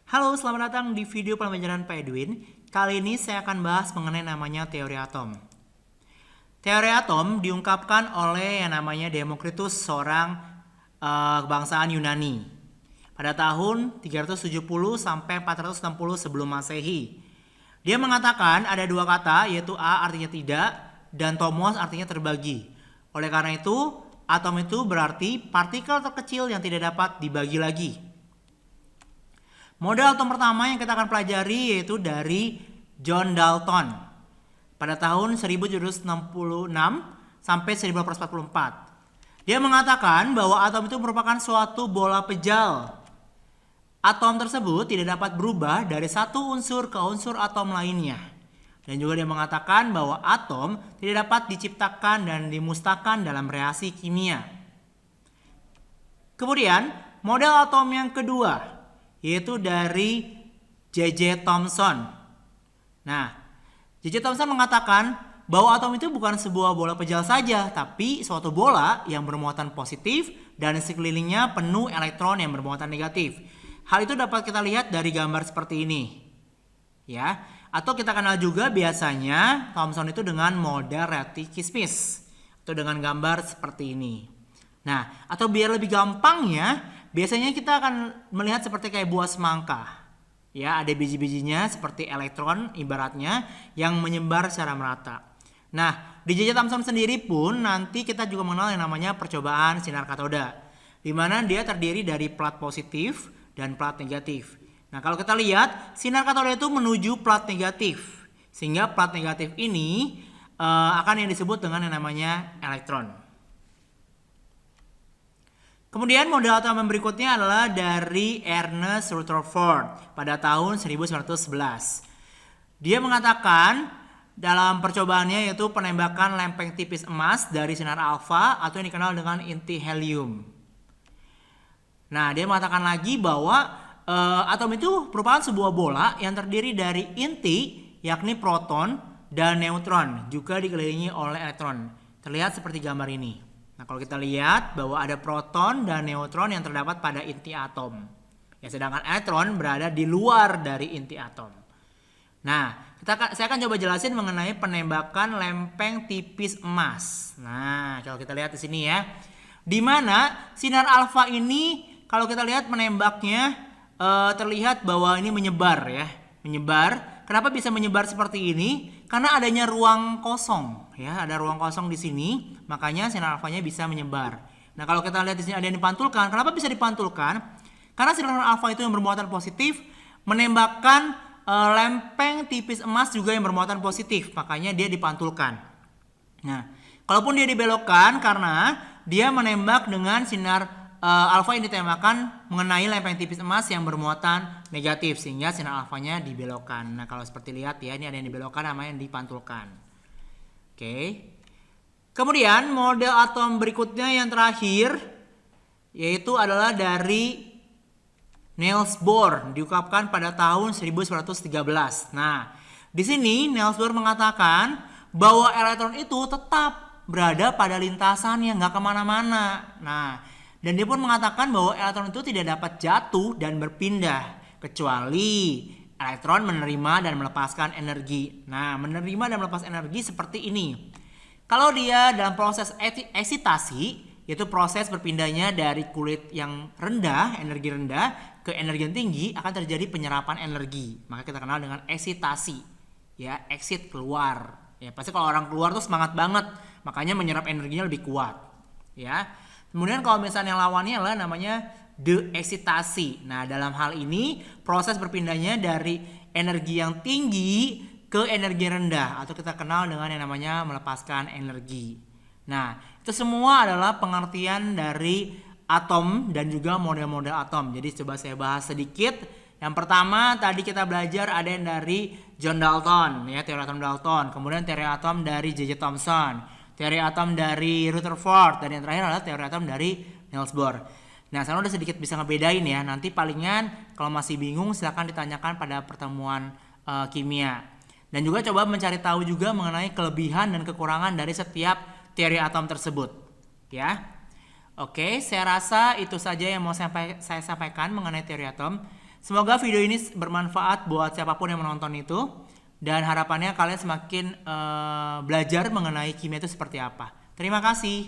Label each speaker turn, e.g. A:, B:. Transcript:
A: Halo, selamat datang di video pembelajaran Pak Edwin. Kali ini saya akan bahas mengenai namanya teori atom. Teori atom diungkapkan oleh yang namanya Demokritus, seorang kebangsaan Yunani pada tahun 370 sampai 460 sebelum Masehi. Dia mengatakan ada dua kata, yaitu a artinya tidak dan tomos artinya terbagi. Oleh karena itu, atom itu berarti partikel terkecil yang tidak dapat dibagi lagi. Model atom pertama yang kita akan pelajari yaitu dari John Dalton pada tahun 1766 sampai 1844. Dia mengatakan bahwa atom itu merupakan suatu bola pejal. Atom tersebut tidak dapat berubah dari satu unsur ke unsur atom lainnya. Dan juga dia mengatakan bahwa atom tidak dapat diciptakan dan dimusnahkan dalam reaksi kimia. Kemudian, model atom yang kedua yaitu dari J.J. Thomson. Nah, J.J. Thomson mengatakan bahwa atom itu bukan sebuah bola pejal saja, tapi suatu bola yang bermuatan positif dan sekelilingnya penuh elektron yang bermuatan negatif. Hal itu dapat kita lihat dari gambar seperti ini. Ya, atau kita kenal juga biasanya Thomson itu dengan model reaksi kismis atau dengan gambar seperti ini. Nah, atau biar lebih gampangnya, biasanya kita akan melihat seperti kayak buah semangka. Ya, ada biji-bijinya seperti elektron ibaratnya yang menyebar secara merata. Nah, di J.J. Thomson sendiri pun nanti kita juga mengenal yang namanya percobaan sinar katoda, di mana dia terdiri dari plat positif dan plat negatif. Nah, kalau kita lihat sinar katoda itu menuju plat negatif, sehingga plat negatif ini akan yang disebut dengan yang namanya elektron. Kemudian model atom berikutnya adalah dari Ernest Rutherford pada tahun 1911. Dia mengatakan dalam percobaannya yaitu penembakan lempeng tipis emas dari sinar alfa atau yang dikenal dengan inti helium. Nah, dia mengatakan lagi bahwa atom itu merupakan sebuah bola yang terdiri dari inti yakni proton dan neutron juga dikelilingi oleh elektron. Terlihat seperti gambar ini. Nah, kalau kita lihat bahwa ada proton dan neutron yang terdapat pada inti atom. Ya, sedangkan elektron berada di luar dari inti atom. Nah, saya akan coba jelasin mengenai penembakan lempeng tipis emas. Nah, kalau kita lihat di sini ya. Di mana sinar alfa ini kalau kita lihat menembaknya terlihat bahwa ini menyebar ya. Menyebar. Kenapa bisa menyebar seperti ini? Karena adanya ruang kosong, ya, ada ruang kosong di sini, makanya sinar alfanya bisa menyebar. Nah, kalau kita lihat di sini ada yang dipantulkan, kenapa bisa dipantulkan? Karena sinar alfa itu yang bermuatan positif menembakkan lempeng tipis emas juga yang bermuatan positif, makanya dia dipantulkan. Nah, kalaupun dia dibelokkan karena dia menembak dengan sinar alfa yang ditembakkan mengenai lempeng tipis emas yang bermuatan negatif sehingga sinar alfanya dibelokkan. Nah, kalau seperti lihat ya, ini ada yang dibelokkan sama yang dipantulkan. Oke. Kemudian model atom berikutnya yang terakhir yaitu adalah dari Niels Bohr, diungkapkan pada tahun 1913. Nah, di sini Niels Bohr mengatakan bahwa elektron itu tetap berada pada lintasan yang nggak kemana-mana. Nah, dan dia pun mengatakan bahwa elektron itu tidak dapat jatuh dan berpindah kecuali elektron menerima dan melepaskan energi. Nah, menerima dan melepas energi seperti ini. Kalau dia dalam proses eksitasi, yaitu proses berpindahnya dari kulit yang rendah, energi rendah, ke energi yang tinggi, akan terjadi penyerapan energi. Maka kita kenal dengan eksitasi. Ya, exit keluar. Ya, pasti kalau orang keluar tuh semangat banget, makanya menyerap energinya lebih kuat. Ya. Kemudian kalau misalnya lawannya adalah namanya deeksitasi. Nah, dalam hal ini proses berpindahnya dari energi yang tinggi ke energi rendah atau kita kenal dengan yang namanya melepaskan energi. Nah, itu semua adalah pengertian dari atom dan juga model-model atom. Jadi coba saya bahas sedikit. Yang pertama tadi kita belajar ada yang dari John Dalton, ya, teori atom Dalton. Kemudian teori atom dari J.J. Thomson. Teori atom dari Rutherford, dan yang terakhir adalah teori atom dari Niels Bohr. Nah, saya udah sedikit bisa ngebedain ya. Nanti palingan kalau masih bingung silakan ditanyakan pada pertemuan kimia. Dan juga coba mencari tahu juga mengenai kelebihan dan kekurangan dari setiap teori atom tersebut. Ya, oke, saya rasa itu saja yang mau saya sampaikan mengenai teori atom. Semoga video ini bermanfaat buat siapapun yang menonton itu. Dan harapannya kalian semakin belajar mengenai kimia itu seperti apa. Terima kasih.